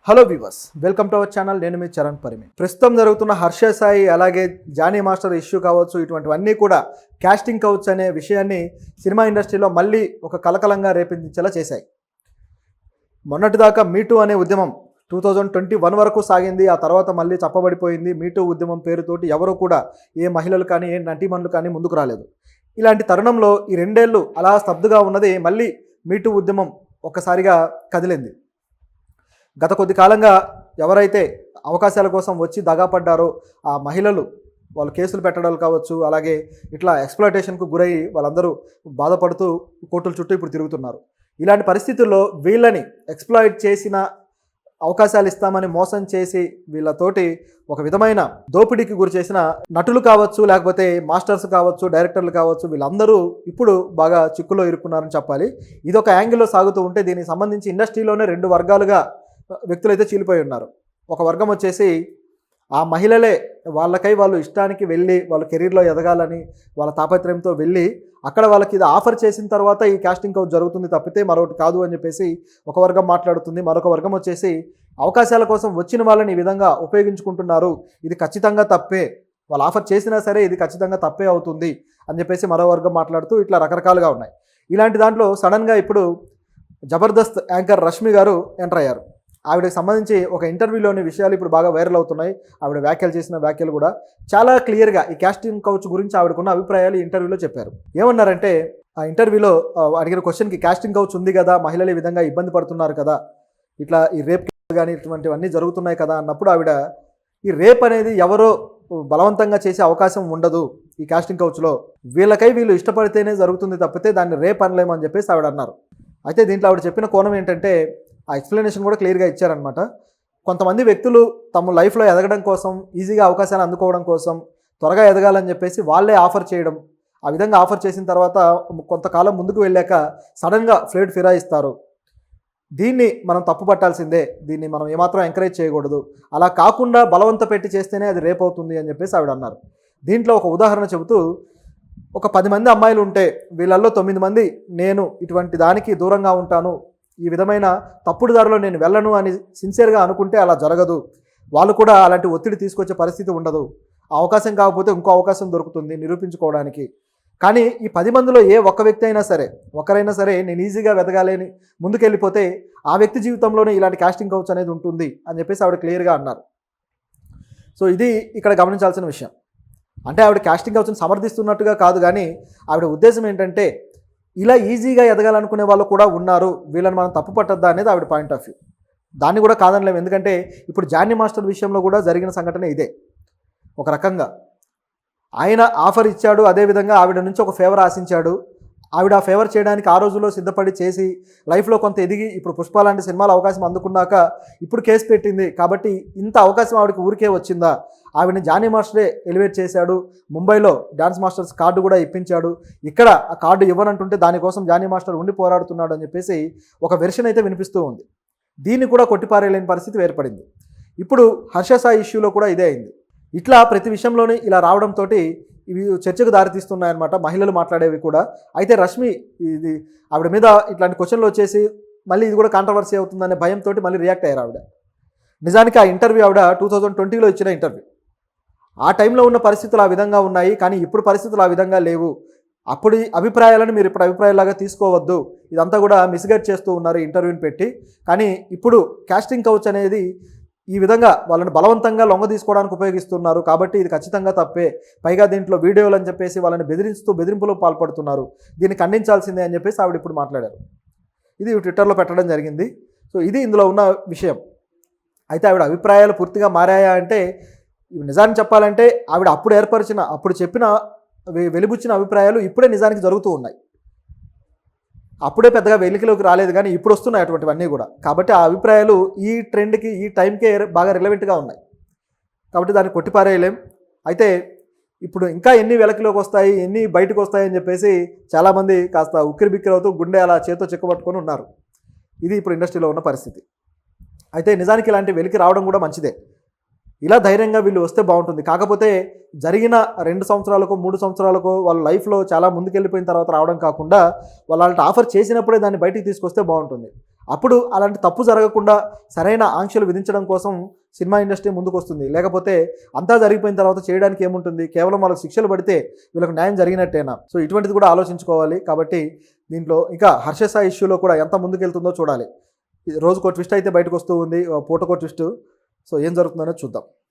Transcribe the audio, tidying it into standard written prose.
Hello viewers, welcome to our channel. నేను మీ చరణ్ పరిమి. ప్రస్తుతం జరుగుతున్న హర్ష సాయి అలాగే జానీ మాస్టర్ ఇష్యూ కావచ్చు, ఇటువంటివన్నీ కూడా కాస్టింగ్ కౌచ్ అనే విషయాన్ని సినిమా ఇండస్ట్రీలో మళ్ళీ ఒక కలకలంగా రేపించేలా చేశాయి. మొన్నటిదాకా మీటూ అనే ఉద్యమం 2021 వరకు సాగింది. ఆ తర్వాత మళ్ళీ చప్పబడిపోయింది. మీటూ ఉద్యమం పేరుతోటి ఎవరు కూడా ఏ మహిళలు కానీ ఏ నటీమణులు కానీ ముందుకు రాలేదు. ఇలాంటి తరుణంలో ఈ 2 ఏళ్ళు అలా స్తబ్దుగా ఉన్నది మళ్ళీ మీటూ ఉద్యమం ఒక్కసారిగా కదిలింది. గత కొద్ది కాలంగా ఎవరైతే అవకాశాల కోసం వచ్చి దగాపడ్డారో ఆ మహిళలు వాళ్ళు కేసులు పెట్టడాలు కావచ్చు, అలాగే ఇట్లా ఎక్స్‌ప్లాయిటేషన్‌కు గురై వాళ్ళందరూ బాధపడుతూ కోర్టుల చుట్టూ ఇప్పుడు తిరుగుతున్నారు. ఇలాంటి పరిస్థితుల్లో వీళ్ళని ఎక్స్‌ప్లాయిట్ చేసిన అవకాశాలు ఇస్తామని మోసం చేసి వీళ్ళతోటి ఒక విధమైన దోపిడీకి గురి చేసిన నటులు కావచ్చు, లేకపోతే మాస్టర్స్ కావచ్చు, డైరెక్టర్లు కావచ్చు, వీళ్ళందరూ ఇప్పుడు బాగా చిక్కులో ఇరుక్కున్నారని చెప్పాలి. ఇదొక యాంగిల్లో సాగుతూ ఉంటే దీనికి సంబంధించి ఇండస్ట్రీలోనే 2 వర్గాలుగా వ్యక్తులైతే చీలిపోయి ఉన్నారు. ఒక వర్గం వచ్చేసి ఆ మహిళలే వాళ్ళకై వాళ్ళు ఇష్టానికి వెళ్ళి వాళ్ళ కెరీర్లో ఎదగాలని వాళ్ళ తాపత్రయంతో వెళ్ళి అక్కడ వాళ్ళకి ఇది ఆఫర్ చేసిన తర్వాత ఈ కాస్టింగ్ కౌచ్ జరుగుతుంది తప్పితే మరొకటి కాదు అని చెప్పేసి ఒక వర్గం మాట్లాడుతుంది. మరొక వర్గం వచ్చేసి అవకాశాల కోసం వచ్చిన వాళ్ళని ఈ విధంగా ఉపయోగించుకుంటున్నారు, ఇది ఖచ్చితంగా తప్పే, వాళ్ళు ఆఫర్ చేసినా సరే ఇది ఖచ్చితంగా తప్పే అవుతుంది అని చెప్పేసి మరో వర్గం మాట్లాడుతూ ఇట్లా రకరకాలుగా ఉన్నాయి. ఇలాంటి దాంట్లో సడన్గా ఇప్పుడు జబర్దస్త్ యాంకర్ రష్మి గారు ఎంటర్ అయ్యారు. ఆవిడకి సంబంధించి ఒక ఇంటర్వ్యూలోని విషయాలు ఇప్పుడు బాగా వైరల్ అవుతున్నాయి. ఆవిడ వ్యాఖ్యలు చేసిన వ్యాఖ్యలు కూడా చాలా క్లియర్గా ఈ కాస్టింగ్ కౌచ్ గురించి ఆవిడకున్న అభిప్రాయాలు ఈ ఇంటర్వ్యూలో చెప్పారు. ఏమన్నారంటే, ఆ ఇంటర్వ్యూలో అడిగిన క్వశ్చన్కి కాస్టింగ్ కౌచ్ ఉంది కదా, మహిళలు ఈ విధంగా ఇబ్బంది పడుతున్నారు కదా, ఇట్లా ఈ రేప్ కానీ ఇటువంటివన్నీ జరుగుతున్నాయి కదా అన్నప్పుడు ఆవిడ ఈ రేప్ అనేది ఎవరో బలవంతంగా చేసే అవకాశం ఉండదు ఈ కాస్టింగ్ కౌచ్లో, వీళ్ళకై వీళ్ళు ఇష్టపడితేనే జరుగుతుంది తప్పితే దాన్ని రేప్ అనలేమని చెప్పేసి ఆవిడ అన్నారు. అయితే దీంట్లో ఆవిడ చెప్పిన కోణం ఏంటంటే ఆ ఎక్స్ప్లెనేషన్ కూడా క్లియర్గా ఇచ్చారనమాట. కొంతమంది వ్యక్తులు తమ లైఫ్లో ఎదగడం కోసం, ఈజీగా అవకాశాలు అందుకోవడం కోసం, త్వరగా ఎదగాలని చెప్పేసి వాళ్ళే ఆఫర్ చేయడం, ఆ విధంగా ఆఫర్ చేసిన తర్వాత కొంతకాలం ముందుకు వెళ్ళాక సడన్గా ఫ్లేట్ ఫిరాయిస్తారు. దీన్ని మనం తప్పు పట్టాల్సిందే, దీన్ని మనం ఏమాత్రం ఎంకరేజ్ చేయకూడదు, అలా కాకుండా బలవంత పెట్టి చేస్తేనే అది రేప్ అవుతుంది అని చెప్పేసి ఆవిడ అన్నారు. దీంట్లో ఒక ఉదాహరణ చెబుతూ, ఒక 10 మంది అమ్మాయిలు ఉంటే వీళ్ళల్లో 9 మంది నేను ఇటువంటి దానికి దూరంగా ఉంటాను, ఈ విధమైన తప్పుడు దారిలో నేను వెళ్ళను అని సిన్సియర్గా అనుకుంటే అలా జరగదు, వాళ్ళు కూడా అలాంటి ఒత్తిడి తీసుకొచ్చే పరిస్థితి ఉండదు, ఆ అవకాశం కాకపోతే ఇంకో అవకాశం దొరుకుతుంది నిరూపించుకోవడానికి. కానీ ఈ 10 మందిలో ఏ ఒక్క వ్యక్తి అయినా సరే, ఒకరైనా సరే నేను ఈజీగా వెదగాలని ముందుకెళ్ళిపోతే ఆ వ్యక్తి జీవితంలోనే ఇలాంటి కాస్టింగ్ కౌచ్ అనేది ఉంటుంది అని చెప్పేసి ఆవిడ క్లియర్గా అన్నారు. సో ఇది ఇక్కడ గమనించాల్సిన విషయం. అంటే ఆవిడ కాస్టింగ్ కౌచ్ని సమర్థిస్తున్నట్టుగా కాదు, కానీ ఆవిడ ఉద్దేశం ఏంటంటే ఇలా ఈజీగా ఎదగాలనుకునే వాళ్ళు కూడా ఉన్నారు, వీళ్ళని మనం తప్పు పట్టద్దా అనేది ఆవిడ పాయింట్ ఆఫ్ వ్యూ. దాన్ని కూడా కాదనలేము, ఎందుకంటే ఇప్పుడు జానీ మాస్టర్ విషయంలో కూడా జరిగిన సంఘటన ఇదే. ఒక రకంగా ఆయన ఆఫర్ ఇచ్చాడు, అదేవిధంగా ఆవిడ నుంచి ఒక ఫేవర్ ఆశించాడు, ఆవిడ ఆ ఫేవర్ చేయడానికి ఆ రోజుల్లో సిద్ధపడి చేసి లైఫ్లో కొంత ఎదిగి ఇప్పుడు పుష్ప లాంటి సినిమాల అవకాశం అందుకున్నాక ఇప్పుడు కేసు పెట్టింది కాబట్టి ఇంత అవకాశం ఆవిడకి ఊరికే వచ్చిందా, ఆవిడని జానీ మాస్టరే ఎలివేట్ చేశాడు, ముంబైలో డాన్స్ మాస్టర్స్ కార్డు కూడా ఇప్పించాడు, ఇక్కడ ఆ కార్డు ఇవ్వనంటుంటే దానికోసం జానీ మాస్టర్ ఉండి పోరాడుతున్నాడు అని చెప్పేసి ఒక వెర్షన్ అయితే వినిపిస్తూ ఉంది. దీన్ని కూడా కొట్టిపారేయలేని పరిస్థితి ఏర్పడింది. ఇప్పుడు హర్ష సాయి ఇష్యూలో కూడా ఇదే అయింది. ఇట్లా ప్రతి విషయంలోనే ఇలా రావడంతో ఇవి చర్చకు దారితీస్తున్నాయన్నమాట, మహిళలు మాట్లాడేవి కూడా. అయితే రష్మి ఇది ఆవిడ మీద ఇట్లాంటి క్వశ్చన్లు వచ్చేసి మళ్ళీ ఇది కూడా కాంట్రవర్సీ అవుతుందనే భయంతో మళ్ళీ రియాక్ట్ అయ్యారు ఆవిడ. నిజానికి ఆ ఇంటర్వ్యూ ఆవిడ 2020లో ఇచ్చిన ఇంటర్వ్యూ. ఆ టైంలో ఉన్న పరిస్థితులు ఆ విధంగా ఉన్నాయి, కానీ ఇప్పుడు పరిస్థితులు ఆ విధంగా లేవు, అప్పుడు అభిప్రాయాలను మీరు ఇప్పుడు అభిప్రాయాలాగా తీసుకోవద్దు, ఇదంతా కూడా మిస్గైడ్ చేస్తూ ఉన్నారు ఇంటర్వ్యూని పెట్టి. కానీ ఇప్పుడు కాస్టింగ్ కౌచ్ అనేది ఈ విధంగా వాళ్ళని బలవంతంగా లొంగ తీసుకోవడానికి ఉపయోగిస్తున్నారు కాబట్టి ఇది ఖచ్చితంగా తప్పే, పైగా దీంట్లో వీడియోలు అని చెప్పేసి వాళ్ళని బెదిరింపులకు పాల్పడుతున్నారు, దీన్ని ఖండించాల్సిందే అని చెప్పేసి ఆవిడ ఇప్పుడు మాట్లాడారు. ఇది ట్విట్టర్లో పెట్టడం జరిగింది. సో ఇది ఇందులో ఉన్న విషయం. అయితే ఆవిడ అభిప్రాయాలు పూర్తిగా మారాయా అంటే, నిజాన్ని చెప్పాలంటే ఆవిడ అప్పుడు చెప్పిన వెలిబుచ్చిన అభిప్రాయాలు ఇప్పుడే నిజానికి జరుగుతూ ఉన్నాయి. అప్పుడే పెద్దగా వెలికిలోకి రాలేదు, కానీ ఇప్పుడు వస్తున్నాయి అటువంటివన్నీ కూడా. కాబట్టి ఆ అభిప్రాయాలు ఈ ట్రెండ్కి ఈ టైంకే బాగా రిలవెంట్గా ఉన్నాయి, కాబట్టి దాన్ని కొట్టిపారేయలేం. అయితే ఇప్పుడు ఇంకా ఎన్ని వెలకిలోకి వస్తాయి, ఎన్ని బయటకు వస్తాయి అని చెప్పేసి చాలామంది కాస్త ఉక్కిరి బిక్కిరి అవుతూ గుండె అలా చేత్తో చెక్కబట్టుకొని ఉన్నారు. ఇది ఇప్పుడు ఇండస్ట్రీలో ఉన్న పరిస్థితి. అయితే నిజానికి ఇలాంటి వెలికి రావడం కూడా మంచిదే, ఇలా ధైర్యంగా వీళ్ళు వస్తే బాగుంటుంది. కాకపోతే జరిగిన 2 సంవత్సరాలకో 3 సంవత్సరాలకో వాళ్ళ లైఫ్లో చాలా ముందుకెళ్ళిపోయిన తర్వాత రావడం కాకుండా వాళ్ళ ఆఫర్ చేసినప్పుడే దాన్ని బయటికి తీసుకొస్తే బాగుంటుంది. అప్పుడు అలాంటి తప్పు జరగకుండా సరైన ఆంక్షలు విధించడం కోసం సినిమా ఇండస్ట్రీ ముందుకు వస్తుంది. లేకపోతే అంతా జరిగిపోయిన తర్వాత చేయడానికి ఏముంటుంది? కేవలం వాళ్ళకి శిక్షలు పడితే వీళ్ళకి న్యాయం జరిగినట్టేనా? సో ఇటువంటిది కూడా ఆలోచించుకోవాలి. కాబట్టి దీంట్లో ఇంకా హర్ష సాయి ఇష్యూలో కూడా ఎంత ముందుకెళ్తుందో చూడాలి. రోజుకో ట్విస్ట్ అయితే బయటకు వస్తూ ఉంది, పూటకో ట్విస్ట్. సో ఏం జరుగుతుందనేది చూద్దాం.